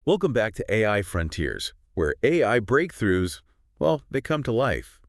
Welcome back to AI Frontiers, where AI breakthroughs, well, they come to life.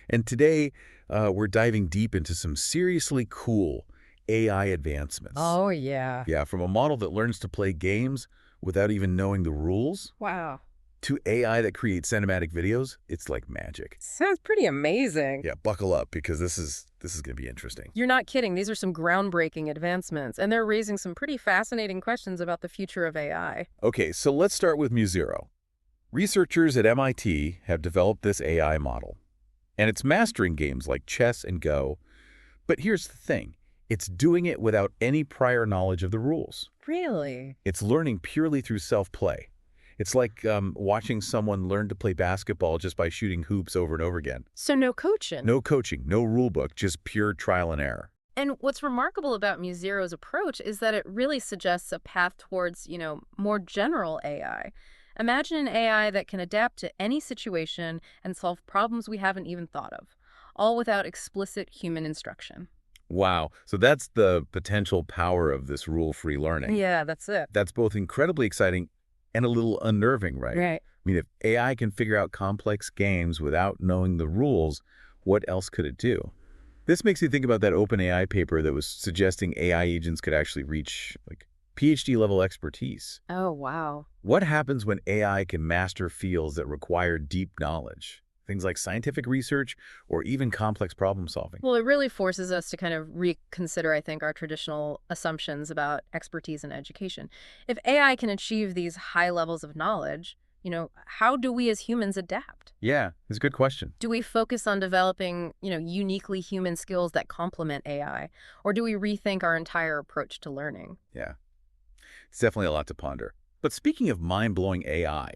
And today, we're diving deep into some seriously cool AI advancements. Oh, yeah. Yeah, from a model that learns to play games without even knowing the rules, Wow. to AI that creates cinematic videos, it's like magic. Sounds pretty amazing. Yeah, buckle up because this is going to be interesting. You're not kidding. These are some groundbreaking advancements, and they're raising some pretty fascinating questions about the future of AI. Okay, so let's start with MuZero. Researchers at MIT have developed this AI model, and it's mastering games like chess and Go. But here's the thing. It's doing it without any prior knowledge of the rules. Really? It's learning purely through self-play. It's like watching someone learn to play basketball just by shooting hoops over and over again. So no coaching? No coaching, no rule book, just pure trial and error. And what's remarkable about MuZero's approach is that it really suggests a path towards, more general AI. Imagine an AI that can adapt to any situation and solve problems we haven't even thought of, all without explicit human instruction. Wow, so that's the potential power of this rule-free learning. Yeah, that's it. That's both incredibly exciting and a little unnerving, right? Right. I mean, if AI can figure out complex games without knowing the rules, what else could it do? This makes me think about that OpenAI paper that was suggesting AI agents could actually reach, like, PhD-level expertise. Oh, wow. What happens when AI can master fields that require deep knowledge? Things like scientific research or even complex problem solving. Well, it really forces us to kind of reconsider, I think, our traditional assumptions about expertise in education. If AI can achieve these high levels of knowledge, how do we as humans adapt? Yeah, it's a good question. Do we focus on developing, uniquely human skills that complement AI? Or do we rethink our entire approach to learning? Yeah, it's definitely a lot to ponder. But speaking of mind-blowing AI,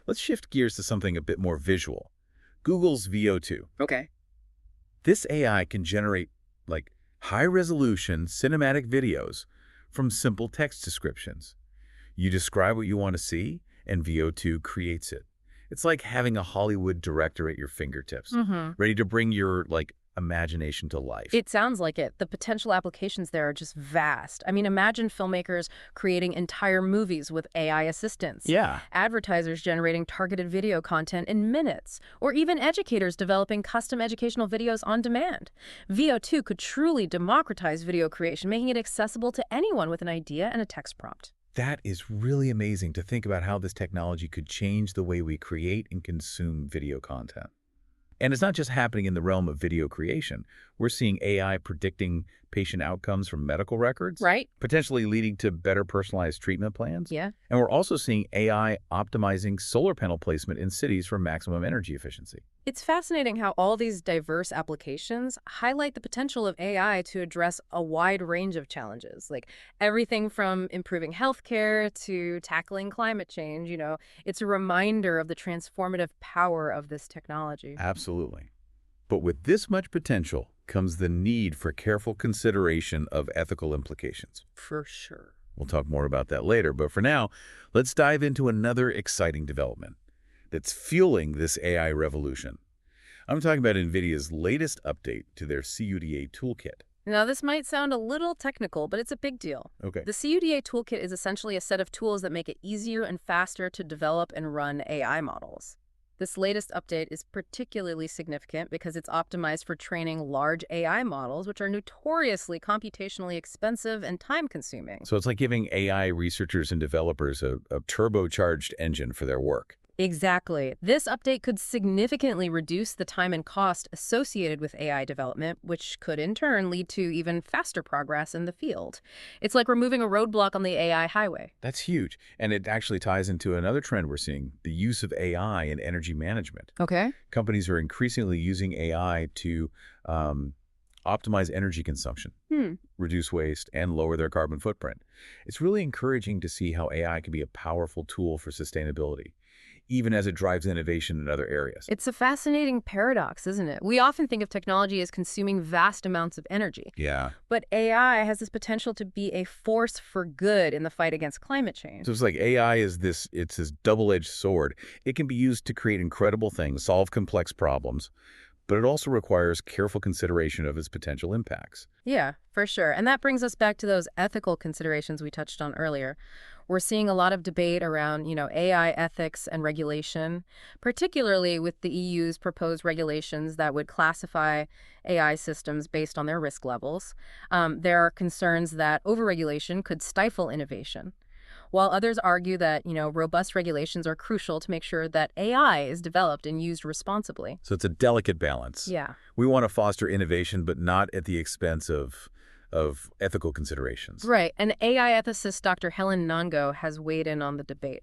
let's shift gears to something a bit more visual. Google's VO2. Okay. This AI can generate, like, high-resolution cinematic videos from simple text descriptions. You describe what you want to see, and VO2 creates it. It's like having a Hollywood director at your fingertips, ready to bring your, imagination to life. It sounds like it. The potential applications there are just vast. I mean, imagine filmmakers creating entire movies with AI assistance. Yeah. Advertisers generating targeted video content in minutes. Or even educators developing custom educational videos on demand. VO2 could truly democratize video creation, making it accessible to anyone with an idea and a text prompt. That is really amazing to think about how this technology could change the way we create and consume video content. And it's not just happening in the realm of video creation. We're seeing AI predicting patient outcomes from medical records, Right? potentially leading to better personalized treatment plans. Yeah. And we're also seeing AI optimizing solar panel placement in cities for maximum energy efficiency. It's fascinating how all these diverse applications highlight the potential of AI to address a wide range of challenges, like everything from improving healthcare to tackling climate change. It's a reminder of the transformative power of this technology. Absolutely. But with this much potential comes the need for careful consideration of ethical implications. For sure. We'll talk more about that later, but for now, let's dive into another exciting development that's fueling this AI revolution. I'm talking about NVIDIA's latest update to their CUDA Toolkit. Now, this might sound a little technical, but it's a big deal. Okay. The CUDA Toolkit is essentially a set of tools that make it easier and faster to develop and run AI models. This latest update is particularly significant because it's optimized for training large AI models, which are notoriously computationally expensive and time-consuming. So it's like giving AI researchers and developers a turbocharged engine for their work. Exactly. This update could significantly reduce the time and cost associated with AI development, which could in turn lead to even faster progress in the field. It's like removing a roadblock on the AI highway. That's huge. And it actually ties into another trend we're seeing, the use of AI in energy management. Okay. Companies are increasingly using AI to optimize energy consumption, reduce waste, and lower their carbon footprint. It's really encouraging to see how AI can be a powerful tool for sustainability, even as it drives innovation in other areas. It's a fascinating paradox, isn't it? We often think of technology as consuming vast amounts of energy. Yeah. But AI has this potential to be a force for good in the fight against climate change. So it's like AI is it's this double-edged sword. It can be used to create incredible things, solve complex problems, but it also requires careful consideration of its potential impacts. Yeah, for sure. And that brings us back to those ethical considerations we touched on earlier. We're seeing a lot of debate around, AI ethics and regulation, particularly with the EU's proposed regulations that would classify AI systems based on their risk levels. There are concerns that overregulation could stifle innovation, while others argue that, robust regulations are crucial to make sure that AI is developed and used responsibly. So it's a delicate balance. Yeah. We want to foster innovation, but not at the expense of ethical considerations. Right, and AI ethicist Dr. Helen Nongo has weighed in on the debate,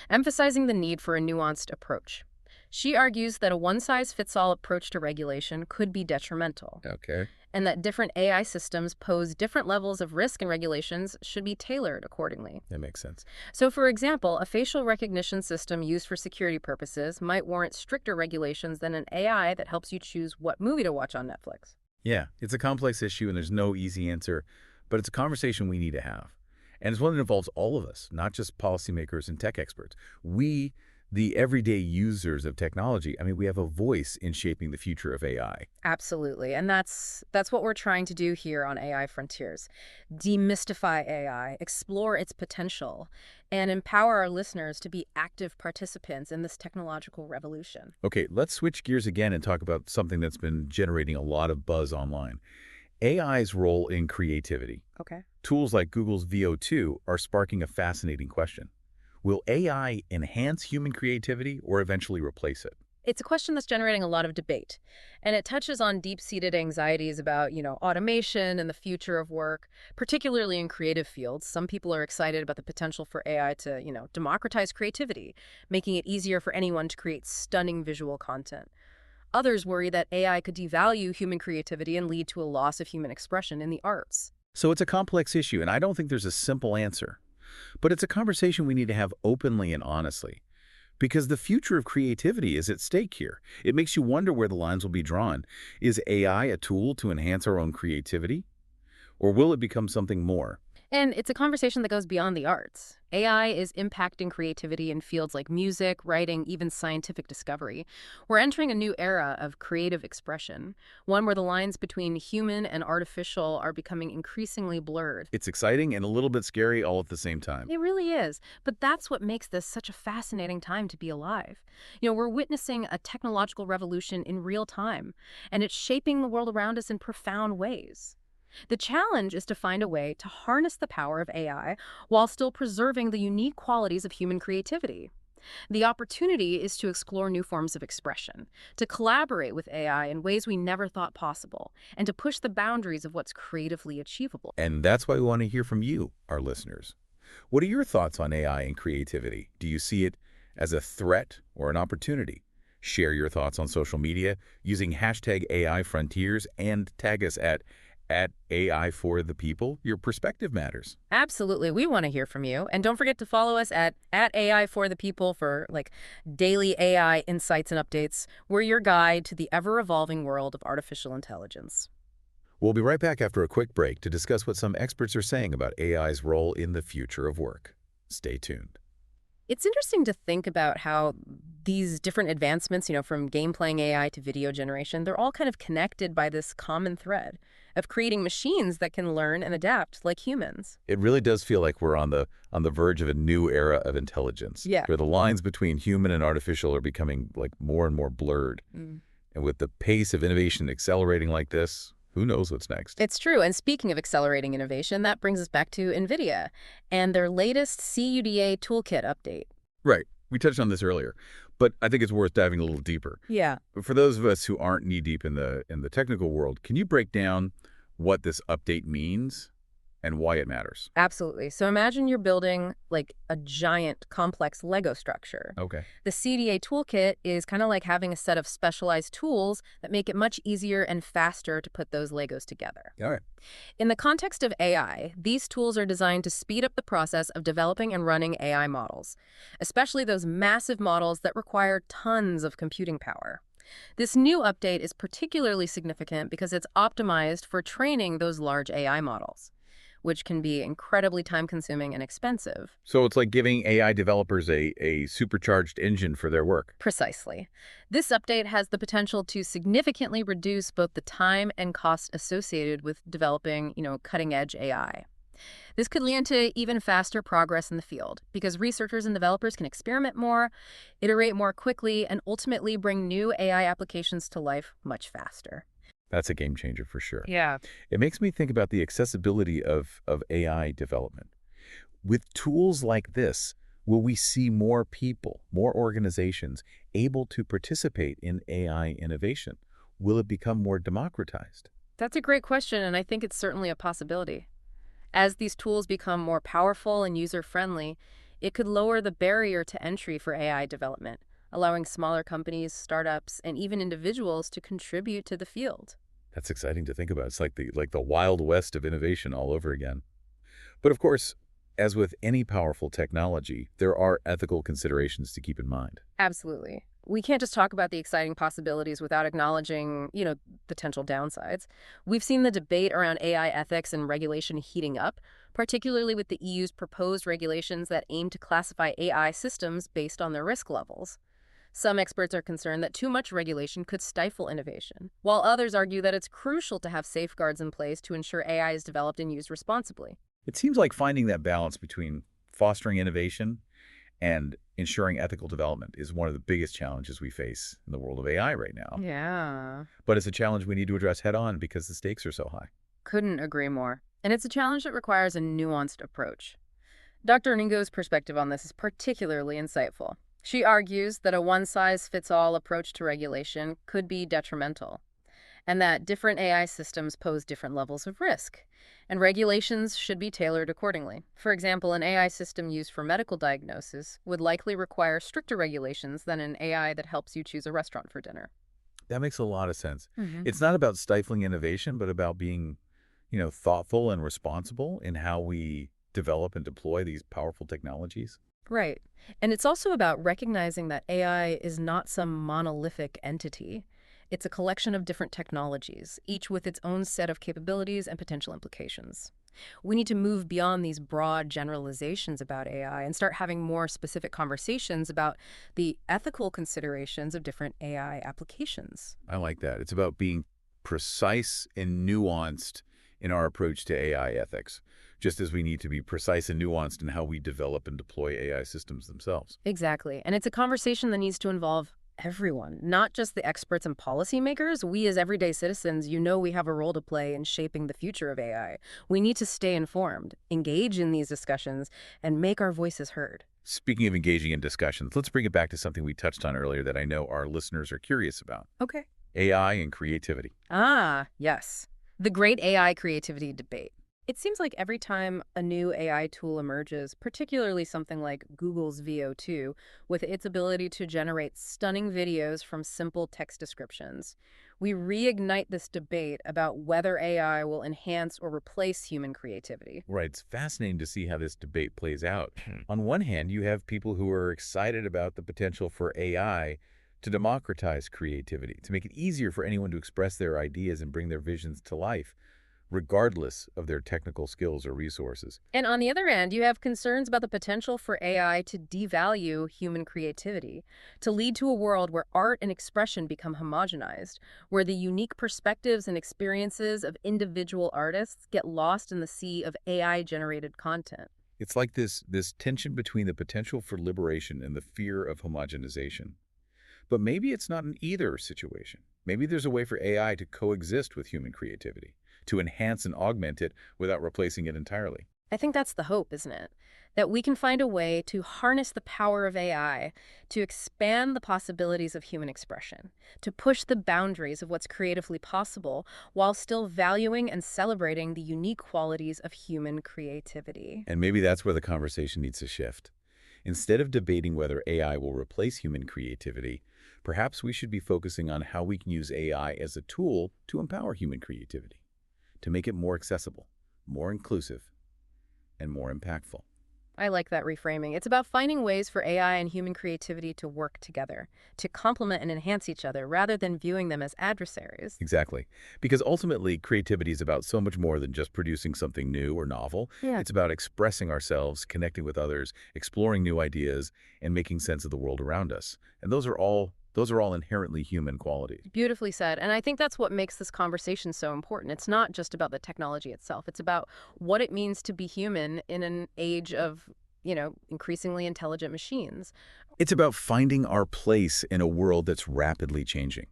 emphasizing the need for a nuanced approach. She argues that a one-size-fits-all approach to regulation could be detrimental, Okay. and that different AI systems pose different levels of risk, and regulations should be tailored accordingly. That makes sense. So, for example, a facial recognition system used for security purposes might warrant stricter regulations than an AI that helps you choose what movie to watch on Netflix. Yeah, it's a complex issue and there's no easy answer, but it's a conversation we need to have. And it's one that involves all of us, not just policymakers and tech experts. We, the everyday users of technology, we have a voice in shaping the future of AI. Absolutely. And that's what we're trying to do here on AI Frontiers. Demystify AI, explore its potential, and empower our listeners to be active participants in this technological revolution. Okay, let's switch gears again and talk about something that's been generating a lot of buzz online. AI's role in creativity. Okay. Tools like Google's VO2 are sparking a fascinating question. Will AI enhance human creativity or eventually replace it? It's a question that's generating a lot of debate, and it touches on deep-seated anxieties about, automation and the future of work, particularly in creative fields. Some people are excited about the potential for AI to, democratize creativity, making it easier for anyone to create stunning visual content. Others worry that AI could devalue human creativity and lead to a loss of human expression in the arts. So it's a complex issue, and I don't think there's a simple answer. But it's a conversation we need to have openly and honestly. Because the future of creativity is at stake here. It makes you wonder where the lines will be drawn. Is AI a tool to enhance our own creativity? Or will it become something more? And it's a conversation that goes beyond the arts. AI is impacting creativity in fields like music, writing, even scientific discovery. We're entering a new era of creative expression, one where the lines between human and artificial are becoming increasingly blurred. It's exciting and a little bit scary all at the same time. It really is. But that's what makes this such a fascinating time to be alive. We're witnessing a technological revolution in real time, and it's shaping the world around us in profound ways. The challenge is to find a way to harness the power of AI while still preserving the unique qualities of human creativity. The opportunity is to explore new forms of expression, to collaborate with AI in ways we never thought possible, and to push the boundaries of what's creatively achievable. And that's why we want to hear from you, our listeners. What are your thoughts on AI and creativity? Do you see it as a threat or an opportunity? Share your thoughts on social media using hashtag AI Frontiers and tag us at AI for the people. Your perspective matters. Absolutely. We want to hear from you. And don't forget to follow us at AI for the people for daily AI insights and updates. We're your guide to the ever-evolving world of artificial intelligence. We'll be right back after a quick break to discuss what some experts are saying about AI's role in the future of work. Stay tuned. It's interesting to think about how these different advancements, from game-playing AI to video generation, they're all kind of connected by this common thread of creating machines that can learn and adapt like humans. It really does feel like we're on the verge of a new era of intelligence. Yeah. Where the lines between human and artificial are becoming more and more blurred. Mm. And with the pace of innovation accelerating like this, who knows what's next? It's true. And speaking of accelerating innovation, that brings us back to NVIDIA and their latest CUDA Toolkit update. Right. We touched on this earlier, but I think it's worth diving a little deeper. Yeah. But for those of us who aren't knee-deep in the technical world, can you break down what this update means and why it matters? Absolutely. So imagine you're building a giant complex Lego structure. Okay. The CDA toolkit is kind of like having a set of specialized tools that make it much easier and faster to put those Legos together. All right. In the context of AI, these tools are designed to speed up the process of developing and running AI models, especially those massive models that require tons of computing power. This new update is particularly significant because it's optimized for training those large AI models. which can be incredibly time-consuming and expensive. So it's like giving AI developers a supercharged engine for their work. Precisely. This update has the potential to significantly reduce both the time and cost associated with developing, cutting-edge AI. This could lead to even faster progress in the field because researchers and developers can experiment more, iterate more quickly, and ultimately bring new AI applications to life much faster. That's a game changer for sure. Yeah. It makes me think about the accessibility of AI development. With tools like this, will we see more people, more organizations able to participate in AI innovation? Will it become more democratized? That's a great question, and I think it's certainly a possibility. As these tools become more powerful and user-friendly, it could lower the barrier to entry for AI development, allowing smaller companies, startups, and even individuals to contribute to the field. That's exciting to think about. It's like the Wild West of innovation all over again. But of course, as with any powerful technology, there are ethical considerations to keep in mind. Absolutely. We can't just talk about the exciting possibilities without acknowledging, potential downsides. We've seen the debate around AI ethics and regulation heating up, particularly with the EU's proposed regulations that aim to classify AI systems based on their risk levels. Some experts are concerned that too much regulation could stifle innovation, while others argue that it's crucial to have safeguards in place to ensure AI is developed and used responsibly. It seems like finding that balance between fostering innovation and ensuring ethical development is one of the biggest challenges we face in the world of AI right now. Yeah. But it's a challenge we need to address head on because the stakes are so high. Couldn't agree more. And it's a challenge that requires a nuanced approach. Dr. Ningo's perspective on this is particularly insightful. She argues that a one-size-fits-all approach to regulation could be detrimental, and that different AI systems pose different levels of risk, and regulations should be tailored accordingly. For example, an AI system used for medical diagnosis would likely require stricter regulations than an AI that helps you choose a restaurant for dinner. That makes a lot of sense. hmm It's not about stifling innovation, but about being, thoughtful and responsible in how we develop and deploy these powerful technologies. Right. And it's also about recognizing that AI is not some monolithic entity. It's a collection of different technologies, each with its own set of capabilities and potential implications. We need to move beyond these broad generalizations about AI and start having more specific conversations about the ethical considerations of different AI applications. I like that. It's about being precise and nuanced in our approach to AI ethics, just as we need to be precise and nuanced in how we develop and deploy AI systems themselves. Exactly. And it's a conversation that needs to involve everyone, not just the experts and policymakers. We as everyday citizens, we have a role to play in shaping the future of AI. We need to stay informed, engage in these discussions, and make our voices heard. Speaking of engaging in discussions, let's bring it back to something we touched on earlier that I know our listeners are curious about. Okay. AI and creativity. Ah, yes. The great AI creativity debate. It seems like every time a new AI tool emerges, particularly something like Google's VO2, with its ability to generate stunning videos from simple text descriptions, we reignite this debate about whether AI will enhance or replace human creativity. Right. It's fascinating to see how this debate plays out. On one hand, you have people who are excited about the potential for AI to democratize creativity, to make it easier for anyone to express their ideas and bring their visions to life, regardless of their technical skills or resources. And on the other hand, you have concerns about the potential for AI to devalue human creativity, to lead to a world where art and expression become homogenized, where the unique perspectives and experiences of individual artists get lost in the sea of AI-generated content. It's like this tension between the potential for liberation and the fear of homogenization. But maybe it's not an either situation. Maybe there's a way for AI to coexist with human creativity, to enhance and augment it without replacing it entirely. I think that's the hope, isn't it? That we can find a way to harness the power of AI, to expand the possibilities of human expression, to push the boundaries of what's creatively possible while still valuing and celebrating the unique qualities of human creativity. And maybe that's where the conversation needs to shift. Instead of debating whether AI will replace human creativity, perhaps we should be focusing on how we can use AI as a tool to empower human creativity, to make it more accessible, more inclusive, and more impactful. I like that reframing. It's about finding ways for AI and human creativity to work together, to complement and enhance each other, rather than viewing them as adversaries. Exactly. Because ultimately, creativity is about so much more than just producing something new or novel. Yeah. It's about expressing ourselves, connecting with others, exploring new ideas, and making sense of the world around us. And those are all inherently human qualities. Beautifully said. And I think that's what makes this conversation so important. It's not just about the technology itself. It's about what it means to be human in an age of, increasingly intelligent machines. It's about finding our place in a world that's rapidly changing,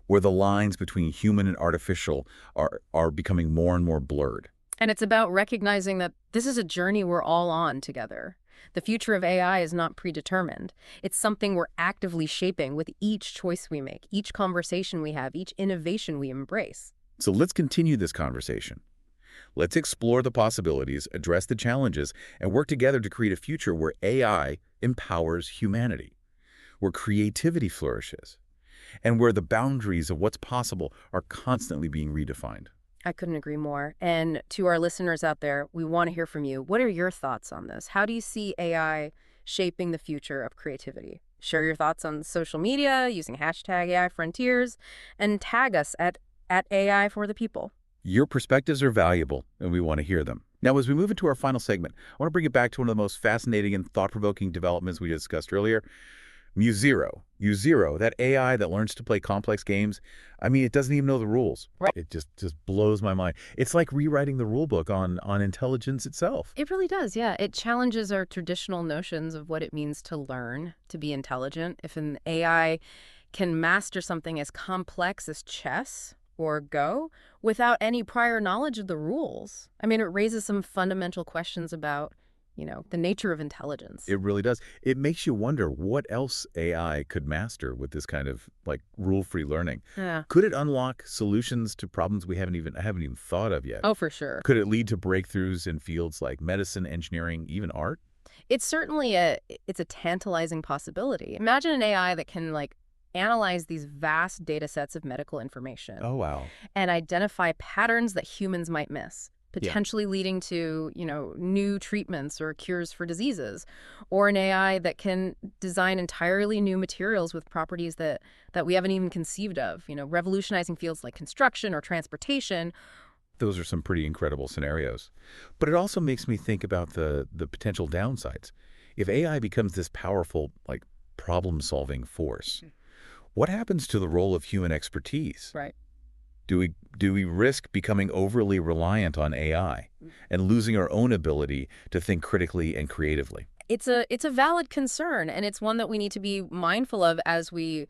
where the lines between human and artificial are becoming more and more blurred. And it's about recognizing that this is a journey we're all on together. The future of AI is not predetermined. It's something we're actively shaping with each choice we make, each conversation we have, each innovation we embrace. So let's continue this conversation. Let's explore the possibilities, address the challenges, and work together to create a future where AI empowers humanity, where creativity flourishes, and where the boundaries of what's possible are constantly being redefined. I couldn't agree more. And to our listeners out there, we want to hear from you. What are your thoughts on this? How do you see AI shaping the future of creativity? Share your thoughts on social media using hashtag AI Frontiers and tag us at AI for the people. Your perspectives are valuable, and we want to hear them. Now, as we move into our final segment, I want to bring it back to one of the most fascinating and thought-provoking developments we discussed earlier, MuZero. MuZero, that AI that learns to play complex games. I mean, it doesn't even know the rules. Right. It just blows my mind. It's like rewriting the rule book on intelligence itself. It really does, yeah. It challenges our traditional notions of what it means to learn, to be intelligent. If an AI can master something as complex as chess or Go without any prior knowledge of the rules, I mean, it raises some fundamental questions about, the nature of intelligence. It really does. It makes you wonder what else AI could master with this kind of like rule-free learning. Yeah. Could it unlock solutions to problems we haven't even thought of yet? Oh, for sure. Could it lead to breakthroughs in fields like medicine, engineering, even art? It's certainly it's a tantalizing possibility. Imagine an AI that can analyze these vast data sets of medical information Oh, wow. and identify patterns that humans might miss, potentially leading to, new treatments or cures for diseases, or an AI that can design entirely new materials with properties that we haven't even conceived of, revolutionizing fields like construction or transportation. Those are some pretty incredible scenarios. But it also makes me think about the potential downsides. If AI becomes this powerful, like, problem-solving force, what happens to the role of human expertise? Right. Do we risk becoming overly reliant on AI and losing our own ability to think critically and creatively? It's a valid concern, and it's one that we need to be mindful of as we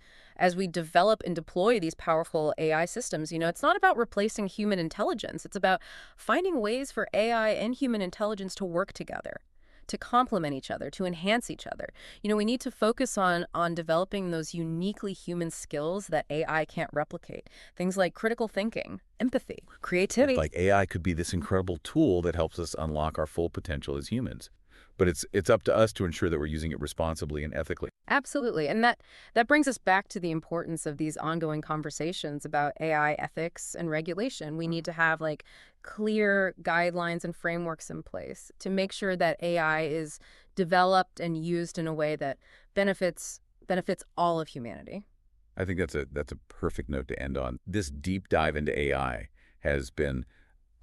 develop and deploy these powerful AI systems. It's not about replacing human intelligence. It's about finding ways for AI and human intelligence to work together, to complement each other, to enhance each other. We need to focus on developing those uniquely human skills that AI can't replicate. Things like critical thinking, empathy, creativity. Like AI could be this incredible tool that helps us unlock our full potential as humans. But it's up to us to ensure that we're using it responsibly and ethically. Absolutely. And that brings us back to the importance of these ongoing conversations about AI ethics and regulation. We need to have clear guidelines and frameworks in place to make sure that AI is developed and used in a way that benefits all of humanity. I think that's a perfect note to end on. This deep dive into AI has been,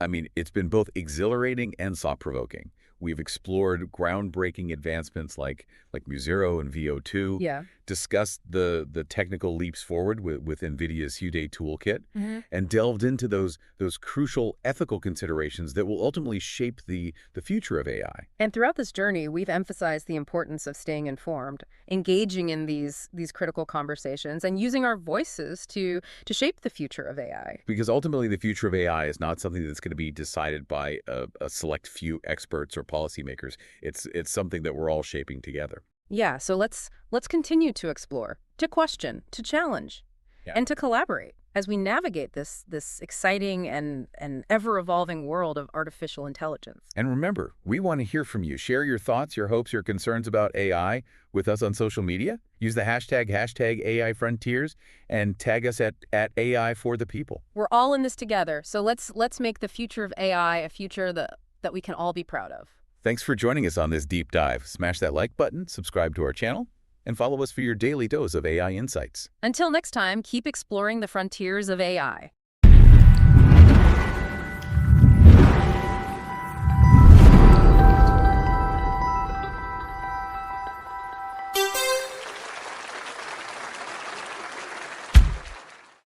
it's been both exhilarating and thought-provoking. We've explored groundbreaking advancements like MuZero and VO2, Yeah. discussed the technical leaps forward with NVIDIA's CUDA Toolkit, and delved into those crucial ethical considerations that will ultimately shape the future of AI. And throughout this journey, we've emphasized the importance of staying informed, engaging in these critical conversations, and using our voices to shape the future of AI. Because ultimately, the future of AI is not something that's going to be decided by a select few experts or policymakers. It's something that we're all shaping together. Yeah, so let's continue to explore, to question, to challenge, and to collaborate as we navigate this exciting and ever-evolving world of artificial intelligence. And remember, we want to hear from you. Share your thoughts, your hopes, your concerns about AI with us on social media. Use the hashtag AI Frontiers and tag us at AI for the people. We're all in this together, so let's make the future of AI a future that we can all be proud of. Thanks for joining us on this deep dive. Smash that like button, subscribe to our channel, and follow us for your daily dose of AI insights. Until next time, keep exploring the frontiers of AI.